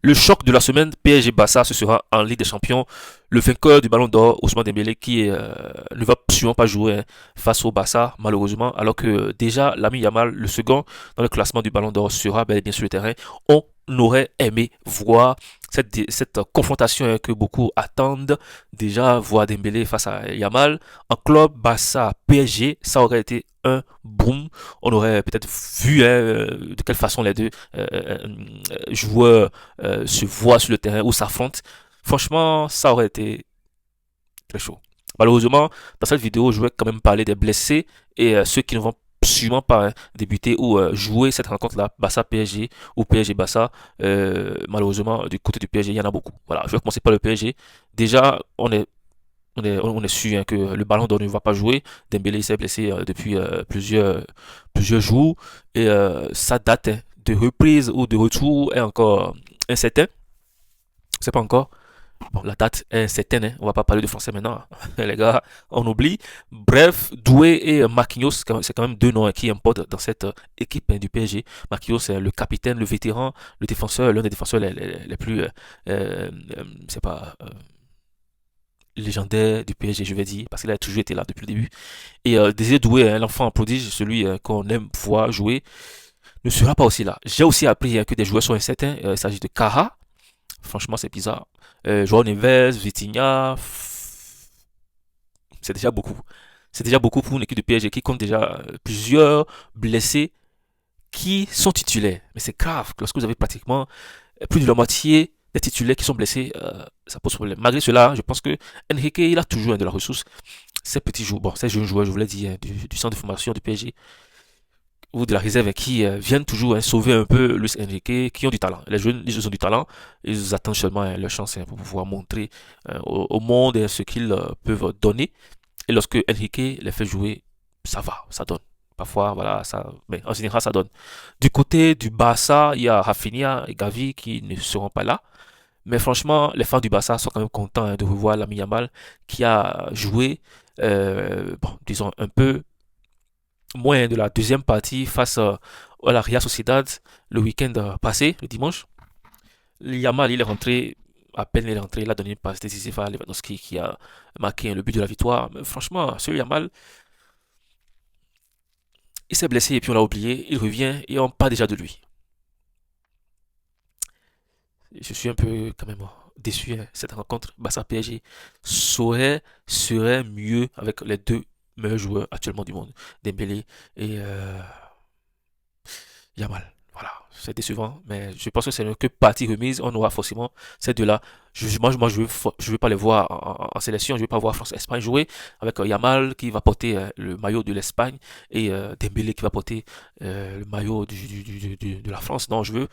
Le choc de la semaine PSG-Barça, ce sera en Ligue des Champions. Le vainqueur du Ballon d'Or, Ousmane Dembélé, qui ne va sûrement pas jouer hein, face au Barça, malheureusement, alors que déjà Lamine Yamal, le second dans le classement du Ballon d'Or, sera bel et bien sur le terrain. On aurait aimé voir cette confrontation hein, que beaucoup attendent. Déjà, voir Dembélé face à Yamal. En club, Barça, PSG, ça aurait été un boom. On aurait peut-être vu hein, de quelle façon les deux joueurs se voient sur le terrain ou s'affrontent. Franchement, ça aurait été très chaud. Malheureusement, dans cette vidéo, je vais quand même parler des blessés et ceux qui ne vont sûrement pas hein, débuter ou jouer cette rencontre-là, Barça PSG ou PSG Barça. Malheureusement, du côté du PSG, il y en a beaucoup. Voilà, je vais commencer par le PSG. Déjà, on est sûr hein, que le ballon d'or ne va pas jouer. Dembélé s'est blessé depuis plusieurs jours et sa date hein, de reprise ou de retour est encore incertaine. C'est pas encore. Bon, la date est certaine, hein. On va pas parler de français maintenant. Les gars, on oublie. Bref, Doué et Marquinhos, c'est quand même deux noms hein, qui importent dans cette équipe hein, du PSG. Marquinhos, c'est le capitaine, le vétéran, le défenseur, l'un des défenseurs les plus, c'est pas, légendaire du PSG, je vais dire, parce qu'il a toujours été là depuis le début. Et Désiré Doué, hein, l'enfant prodige, celui qu'on aime voir jouer, ne sera pas aussi là. J'ai aussi appris hein, que des joueurs sont incertains. Il s'agit de Kara. Franchement, c'est bizarre. Joao Neves, Vitinha, c'est déjà beaucoup. C'est déjà beaucoup pour une équipe de PSG qui compte déjà plusieurs blessés qui sont titulaires. Mais c'est grave, lorsque vous avez pratiquement plus de la moitié des titulaires qui sont blessés, ça pose problème. Malgré cela, je pense que Enrique, il a toujours hein, de la ressource. Ces petits joueurs, bon, ces jeunes joueurs, je vous l'ai dit, hein, du centre de formation du PSG, ou de la réserve qui viennent toujours hein, sauver un peu Luis Enrique, qui ont du talent. Les jeunes, ils ont du talent, ils attendent seulement hein, leur chance hein, pour pouvoir montrer au monde hein, ce qu'ils peuvent donner. Et lorsque Enrique les fait jouer, ça va, ça donne. Parfois, voilà, ça, mais en général, ça donne. Du côté du Barça, il y a Rafinha et Gavi qui ne seront pas là. Mais franchement, les fans du Barça sont quand même contents hein, de revoir Lamine Yamal qui a joué, bon, disons, un peu moins de la deuxième partie face à la Real Sociedad le week-end passé, le dimanche. Yamal, il est rentré, à peine il est rentré, il a donné une passe décisive à Lewandowski qui a marqué le but de la victoire. Mais franchement, ce Yamal, il s'est blessé et puis on l'a oublié, il revient et on parle déjà de lui. Je suis un peu quand même déçu. Hein. Cette rencontre Barça PSG serait mieux avec les deux meilleurs joueurs actuellement du monde, Dembélé et Yamal. Voilà, c'est décevant, mais je pense que c'est que partie remise. On aura forcément ces deux-là. Moi, je veux pas les voir en sélection. Je veux pas voir France-Espagne jouer avec Yamal qui va porter le maillot de l'Espagne et Dembélé qui va porter le maillot de la France. Non, je veux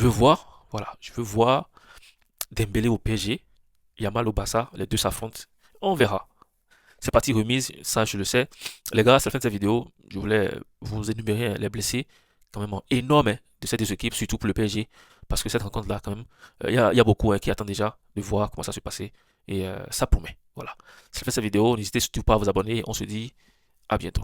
voir, voilà, je veux voir Dembélé au PSG, Yamal au Barça, les deux s'affrontent. On verra. C'est parti remise, ça je le sais. Les gars, c'est la fin de cette vidéo. Je voulais vous énumérer hein, les blessés, quand même énormes hein, de ces deux équipes, surtout pour le PSG. Parce que cette rencontre-là, quand même, y a beaucoup hein, qui attendent déjà de voir comment ça se passer. Et ça promet. Voilà. C'est la fin de cette vidéo. N'hésitez surtout pas à vous abonner. On se dit à bientôt.